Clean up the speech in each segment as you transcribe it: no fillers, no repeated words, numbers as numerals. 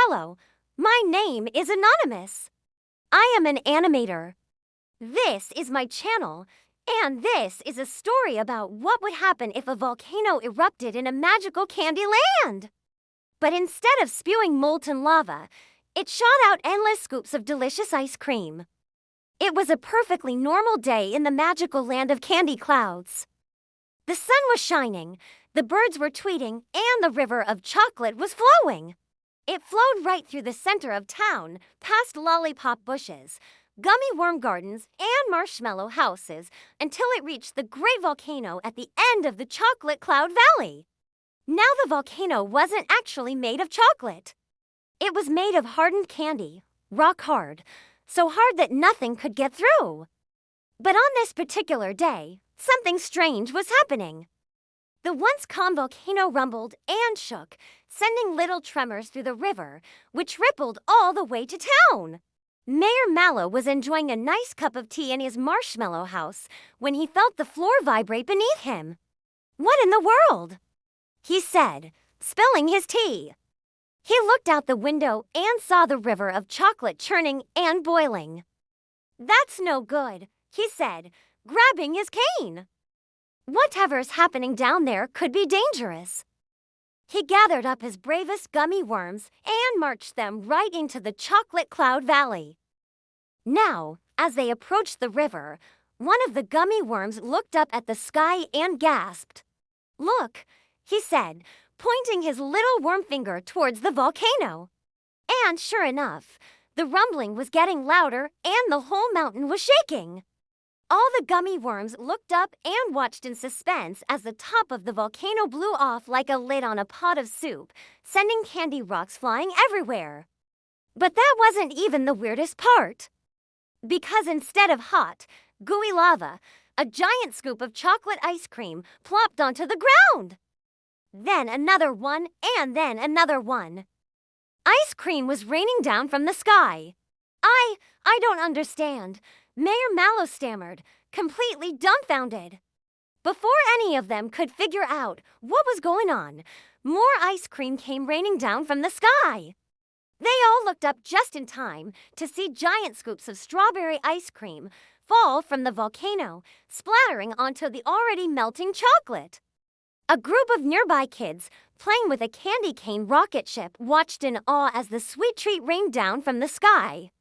Hello, my name is Anonymous. I am an animator. This is my channel, and this is a story about what would happen if a volcano erupted in a magical candy land. But instead of spewing molten lava, it shot out endless scoops of delicious ice cream. It was a perfectly normal day in the magical land of candy clouds. The sun was shining, the birds were tweeting, and the river of chocolate was flowing. It flowed right through the center of town, past lollipop bushes, gummy worm gardens, and marshmallow houses, until it reached the great volcano at the end of the chocolate cloud valley. Now the volcano wasn't actually made of chocolate. It was made of hardened candy, rock hard, so hard that nothing could get through. But on this particular day, something strange was happening. The once calm volcano rumbled and shook, sending little tremors through the river, which rippled all the way to town. Mayor Mallow was enjoying a nice cup of tea in his marshmallow house when he felt the floor vibrate beneath him. "What in the world?" he said, spilling his tea. He looked out the window and saw the river of chocolate churning and boiling. "That's no good," he said, grabbing his cane. "Whatever's happening down there could be dangerous." He gathered up his bravest gummy worms and marched them right into the chocolate cloud valley. Now, as they approached the river, one of the gummy worms looked up at the sky and gasped. "Look," he said, pointing his little worm finger towards the volcano. And sure enough, the rumbling was getting louder and the whole mountain was shaking. All the gummy worms looked up and watched in suspense as the top of the volcano blew off like a lid on a pot of soup, sending candy rocks flying everywhere. But that wasn't even the weirdest part. Because instead of hot, gooey lava, a giant scoop of chocolate ice cream plopped onto the ground. Then another one, and then another one. Ice cream was raining down from the sky. I don't understand," Mayor Mallow stammered, completely dumbfounded. Before any of them could figure out what was going on, more ice cream came raining down from the sky. They all looked up just in time to see giant scoops of strawberry ice cream fall from the volcano, splattering onto the already melting chocolate. A group of nearby kids playing with a candy cane rocket ship watched in awe as the sweet treat rained down from the sky.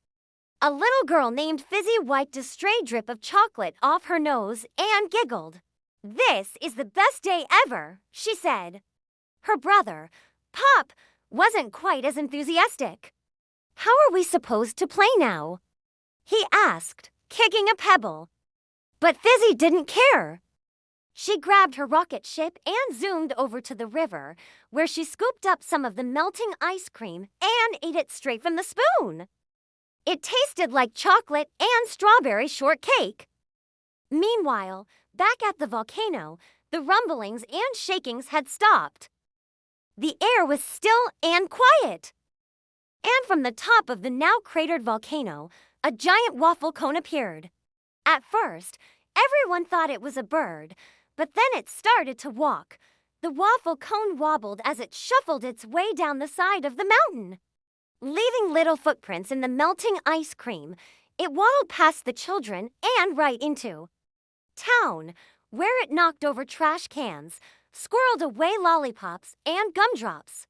A little girl named Fizzy wiped a stray drip of chocolate off her nose and giggled. "This is the best day ever," she said. Her brother, Pop, wasn't quite as enthusiastic. "How are we supposed to play now?" he asked, kicking a pebble. But Fizzy didn't care. She grabbed her rocket ship and zoomed over to the river, where she scooped up some of the melting ice cream and ate it straight from the spoon. It tasted like chocolate and strawberry shortcake. Meanwhile, back at the volcano, the rumblings and shakings had stopped. The air was still and quiet. And from the top of the now cratered volcano, a giant waffle cone appeared. At first, everyone thought it was a bird, but then it started to walk. The waffle cone wobbled as it shuffled its way down the side of the mountain. Leaving little footprints in the melting ice cream, it waddled past the children and right into town, where it knocked over trash cans, squirreled away lollipops and gumdrops,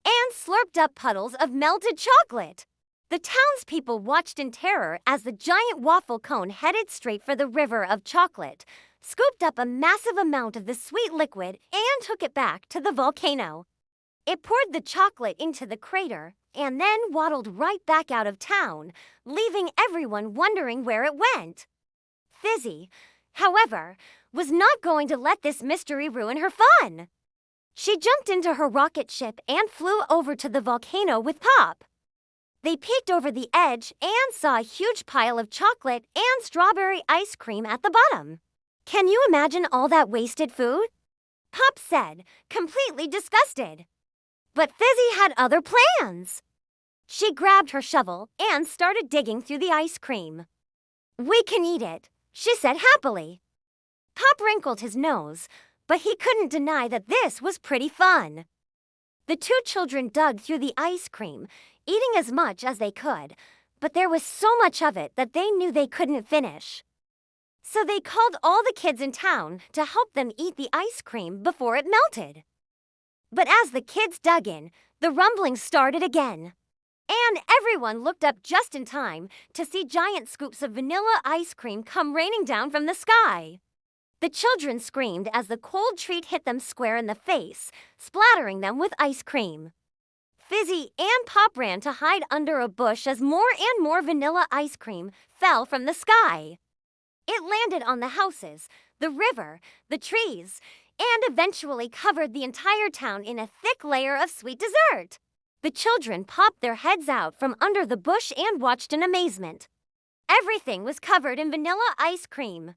and slurped up puddles of melted chocolate. The townspeople watched in terror as the giant waffle cone headed straight for the river of chocolate, scooped up a massive amount of the sweet liquid, and took it back to the volcano. It poured the chocolate into the crater and then waddled right back out of town, leaving everyone wondering where it went. Fizzy, however, was not going to let this mystery ruin her fun. She jumped into her rocket ship and flew over to the volcano with Pop. They peeked over the edge and saw a huge pile of chocolate and strawberry ice cream at the bottom. "Can you imagine all that wasted food?" Pop said, completely disgusted. But Fizzy had other plans. She grabbed her shovel and started digging through the ice cream. "We can eat it," she said happily. Pop wrinkled his nose, but he couldn't deny that this was pretty fun. The two children dug through the ice cream, eating as much as they could, but there was so much of it that they knew they couldn't finish. So they called all the kids in town to help them eat the ice cream before it melted. But as the kids dug in, the rumbling started again. And everyone looked up just in time to see giant scoops of vanilla ice cream come raining down from the sky. The children screamed as the cold treat hit them square in the face, splattering them with ice cream. Fizzy and Pop ran to hide under a bush as more and more vanilla ice cream fell from the sky. It landed on the houses, the river, the trees, and eventually covered the entire town in a thick layer of sweet dessert. The children popped their heads out from under the bush and watched in amazement. Everything was covered in vanilla ice cream.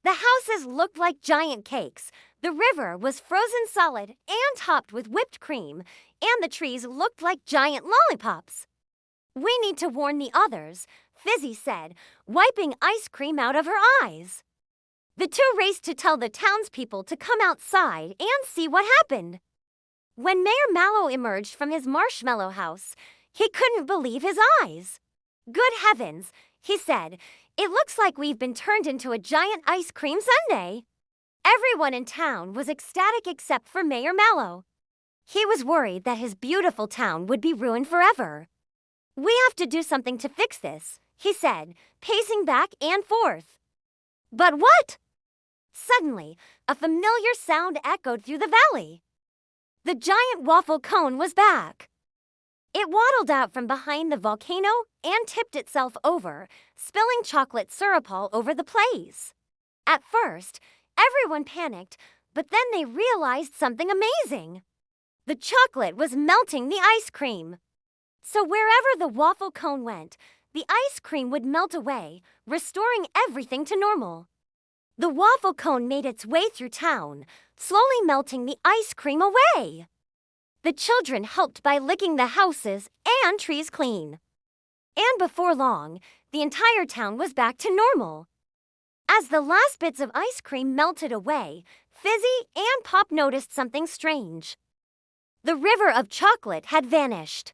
The houses looked like giant cakes, the river was frozen solid and topped with whipped cream, and the trees looked like giant lollipops. "We need to warn the others," Fizzy said, wiping ice cream out of her eyes. The two raced to tell the townspeople to come outside and see what happened. When Mayor Mallow emerged from his marshmallow house, he couldn't believe his eyes. "Good heavens," he said, "it looks like we've been turned into a giant ice cream sundae." Everyone in town was ecstatic except for Mayor Mallow. He was worried that his beautiful town would be ruined forever. "We have to do something to fix this," he said, pacing back and forth. "But what?" Suddenly, a familiar sound echoed through the valley. The giant waffle cone was back. It waddled out from behind the volcano and tipped itself over, spilling chocolate syrup all over the place. At first, everyone panicked, but then they realized something amazing. The chocolate was melting the ice cream. So wherever the waffle cone went, the ice cream would melt away, restoring everything to normal. The waffle cone made its way through town, slowly melting the ice cream away. The children helped by licking the houses and trees clean. And before long, the entire town was back to normal. As the last bits of ice cream melted away, Fizzy and Pop noticed something strange. The river of chocolate had vanished.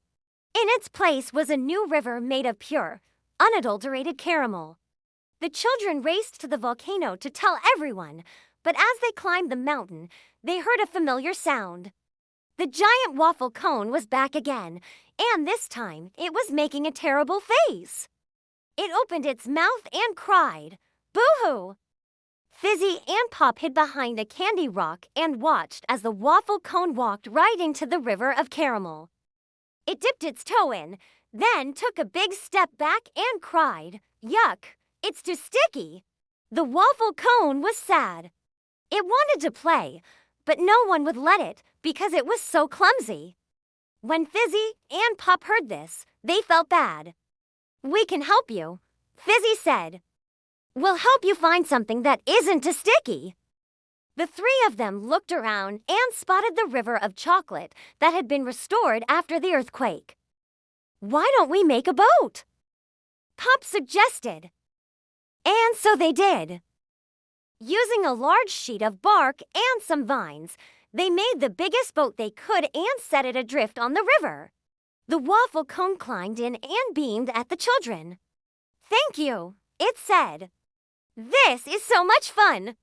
In its place was a new river made of pure, unadulterated caramel. The children raced to the volcano to tell everyone, but as they climbed the mountain, they heard a familiar sound. The giant waffle cone was back again, and this time it was making a terrible face. It opened its mouth and cried, "Boo-hoo!" Fizzy and Pop hid behind a candy rock and watched as the waffle cone walked right into the river of caramel. It dipped its toe in, then took a big step back and cried, "Yuck! It's too sticky!" The waffle cone was sad. It wanted to play, but no one would let it because it was so clumsy. When Fizzy and Pop heard this, they felt bad. "We can help you," Fizzy said. "We'll help you find something that isn't too sticky." The three of them looked around and spotted the river of chocolate that had been restored after the earthquake. "Why don't we make a boat?" Pop suggested. And so they did. Using a large sheet of bark and some vines, they made the biggest boat they could and set it adrift on the river. The waffle cone climbed in and beamed at the children. "Thank you," it said. "This is so much fun."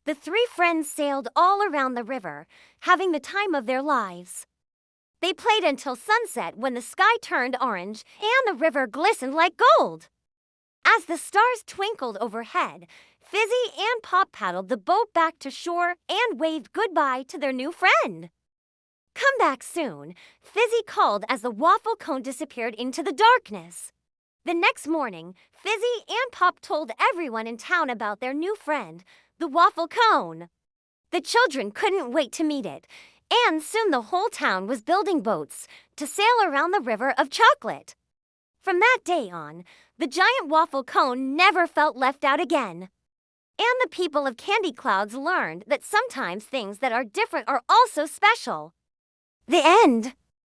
The three friends sailed all around the river, having the time of their lives. They played until sunset when the sky turned orange and the river glistened like gold. As the stars twinkled overhead, Fizzy and Pop paddled the boat back to shore and waved goodbye to their new friend. "Come back soon," Fizzy called as the waffle cone disappeared into the darkness. The next morning, Fizzy and Pop told everyone in town about their new friend, the waffle cone. The children couldn't wait to meet it, and soon the whole town was building boats to sail around the river of chocolate. From that day on, the giant waffle cone never felt left out again. And the people of Candy Clouds learned that sometimes things that are different are also special. The end.